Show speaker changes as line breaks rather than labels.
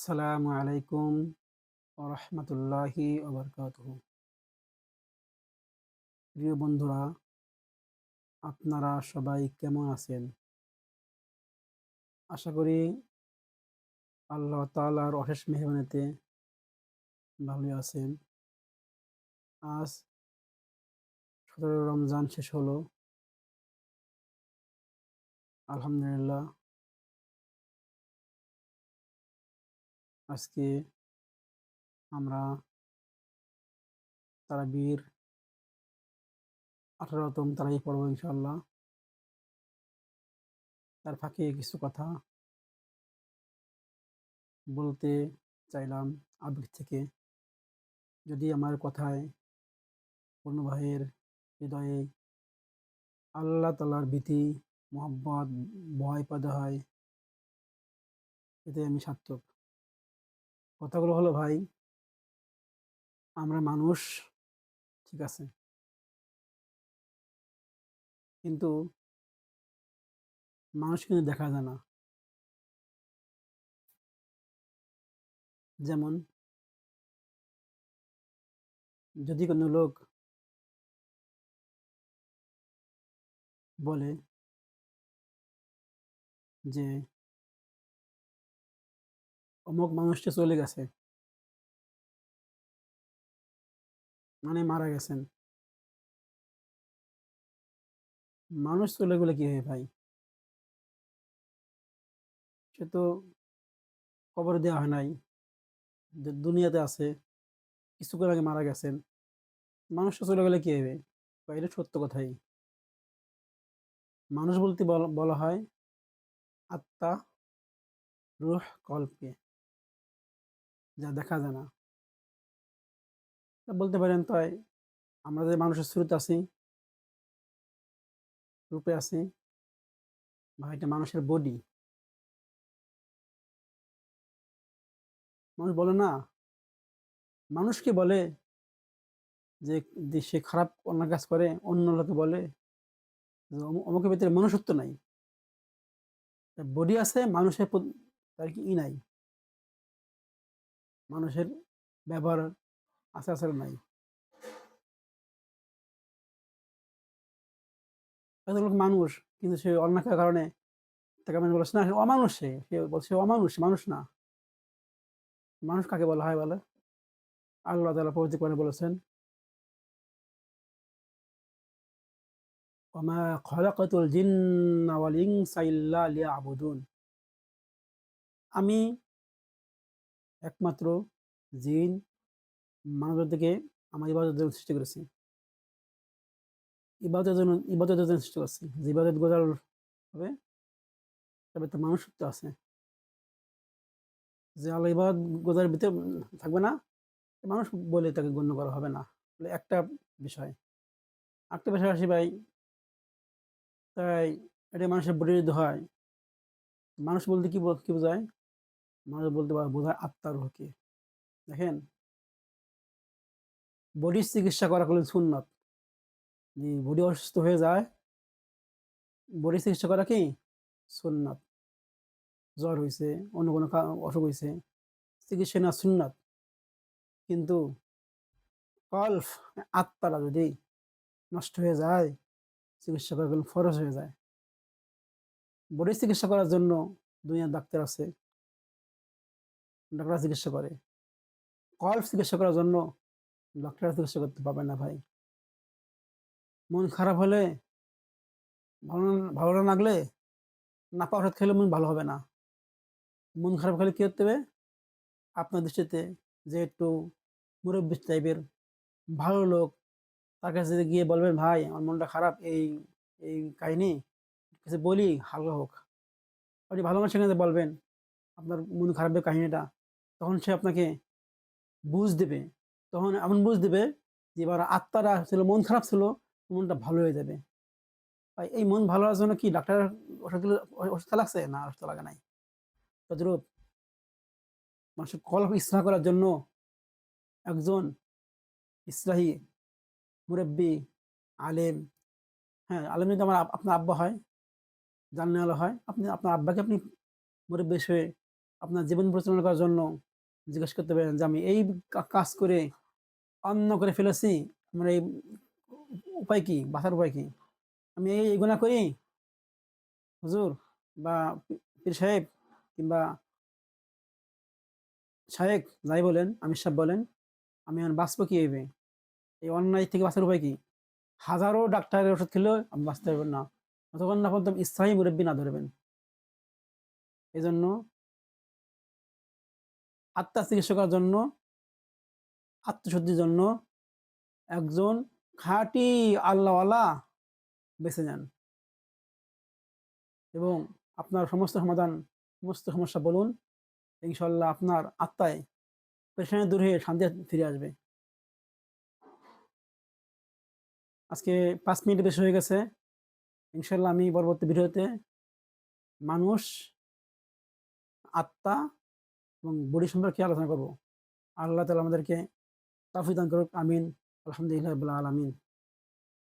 আসসালামু আলাইকুম ওয়া রাহমাতুল্লাহি ওয়া বারাকাতুহু। প্রিয় বন্ধুরা, আপনারা সবাই কেমন আছেন? আশা করি আল্লাহ তাআলার অশেষ মেহেরবানিতে ভালোই আছেন। আজ ১৭ রমজান শেষ হলো। আলহামদুলিল্লাহ। আজকে আমরা তারাবির ১৮তম তারাবি পড়ব ইনশাআল্লাহ। তার ফাঁকে কিছু কথা বলতে চাইলাম আবেগ থেকে। যদি আমার কথায় কোনো ভাইয়ের হৃদয়ে আল্লাহ তাআলার ভীতি, মহব্বত, ভয় পয়দা হয়, এতে আমি সার্থক। কথাগুলো হলো ভাই, আমরা মানুষ, ঠিক আছে। কিন্তু মানুষ কিন্তু দেখা যায় না। যেমন যদি কোনো লোক বলে যে অমুক মানুষটা চলে গেছে, মানে মারা গেছেন। মানুষ চলে গেলে কি হয় ভাই? সে তো কবর দেওয়া হয় নাই, দুনিয়াতে আছে, কিছুক্ষণ আগে মারা গেছেন। মানুষটা চলে গেলে কি হবে? ভাই, এটা সত্য কথাই। মানুষ বলতে বলা হয় আত্মা, রূহ, কল্পকে, যা দেখা যায় না। তা বলতে পারেন তাই আমরা যে মানুষের শুরুতে আছি, রূপে আছি, ভাই এটা মানুষের বডি। মানুষ বলে না, মানুষকে বলে যে সে খারাপ অন্যায় কাজ করে, অন্য লোকে বলে যে অমুকের ভিতরে মনুষ্যত্ব নাই। বডি আছে, মানুষের তার কি নাই, মানুষের ব্যবহার আচার আচরণ নাই। এত লোক মানুষ, কিন্তু সে অন্যায় করার কারণে তাকে মানুষ বলছে না, সে অমানুষ। সে বলছে অমানুষ, মানুষ না। মানুষ কাকে বলা হয় বলে? আল্লাহ তাআলা পবিত্র কোরআনে বলেছেন, ওয়ামা খালাকাতুল জিন্না ওয়াল ইনসা ইল্লা লিয়াবুদুন। আমি একমাত্র জিন, মানবজাতিকে আমার ইবাদতের জন্য সৃষ্টি করেছি। ইবাদতের জন্য সৃষ্টি করছি। যে ইবাদত গোজার হবে, তবে তো মানুষত্ব আছে। যে আল্লাহ ইবাদত গোজার ভিতরে থাকবে না, মানুষ বলে তাকে গণ্য করা হবে না। বলে একটা বিষয়। আরেকটা বিষয় আসি ভাই, তাই এটা মানুষের বডির যদি হয়, মানুষ বলতে কি বোঝায়? মানুষ বলতে বোঝায় আত্মার রূহকে। দেখেন, বডির চিকিৎসা করা হলো সুন্নত। যদি বডি অসুস্থ হয়ে যায়, বডির চিকিৎসা করা কি সুন্নত। জ্বর হইছে, অন্য কোনো অসুখ হইছে, চিকিৎসা নেওয়া সুন্নত। কিন্তু কল্প, আত্মাটা যদি নষ্ট হয়ে যায়, চিকিৎসা করা কিন্তু ফরজ হয়ে যায়। বডির চিকিৎসা করার জন্য দুনিয়ার ডাক্তার আছে, ডাক্তার চিকিৎসা করে। কল্প চিকিৎসা করার জন্য ডাক্তার চিকিৎসা করতে পারবে না ভাই। মন খারাপ হলে, ভালো না লাগলে, নাপা ওষুধ খেলে মন ভালো হবে না। মন খারাপ হলে কি করতে হবে? আপনার দৃষ্টিতে যে একটু মুরব্বি টাইপের ভালো লোক, তার কাছে গিয়ে বলবেন, ভাই আমার মনটা খারাপ, এই কাহিনী কিছু বলি, হালকা হোক। আপনি ভালো মানুষের কাছে বলবেন আপনার মন খারাপের কাহিনীটা, তখন সে আপনাকে বুঝ দেবে। তখন এমন বুঝ দেবে যে এবার আত্মাটা ছিল, মন খারাপ ছিল, মনটা ভালো হয়ে যাবে। ভাই, এই মন ভালো হওয়ার জন্য কি ডাক্তার ওষুধ খেয়ে লাগছে? না, ওষুধ লাগা নাই। তদ্রূপ মানুষের কলব ইসলাহ করার জন্য একজন ইসলাহি মুরব্বি, আলেম, হ্যাঁ, আলেম যদি আপনার আব্বা হয়, জাননেওয়ালা হয়, আপনি আপনার আব্বাকে আপনি মুরব্বি হিসেবে আপনার জীবন পরিচালনা করার জন্য জিজ্ঞেস করতে পারেন যে, "আমি এই কাজ করে অন্য করে ফেলেছি। আমার এই উপায় কি? বাঁচার উপায় কি? আমি এই গুনাহ করি হুজুর বা পীর সাহেব কিংবা শায়েখ যাই বলেন, আমির সাহেব বলেন, আমি এখন বাঁচবো কিভাবে? এই অন্যায় থেকে বাঁচার উপায় কি?" হাজারো ডাক্তারের ওষুধ খেলেও আপনি বাঁচতে পারবেন না। যতক্ষণ না পর্যন্ত ইসলামী মুরব্বি না ধরবেন। এজন্য আত্মার চিকিৎসা করার জন্য, আত্মশুদ্ধির জন্য একজন খাঁটি আল্লাহওয়ালা বেছে নেন এবং আপনার সমস্ত সমাধান, সমস্ত সমস্যা বলুন। ইনশাআল্লাহ আপনার আত্মায় পেরেশানি দূর হয়ে শান্তি ফিরে আসবে। আজকে ৫ মিনিট বেশি হয়ে গেছে। ইনশাআল্লাহ আমি পরবর্তী ভিডিওতে মানুষ, আত্মা এবং বডি সম্পর্কে আলোচনা করব। আল্লাহ তাআলা আমাদেরকে তৌফিক দান করুক। আমিন। আলহামদুলিল্লাহি রাব্বিল আলামিন।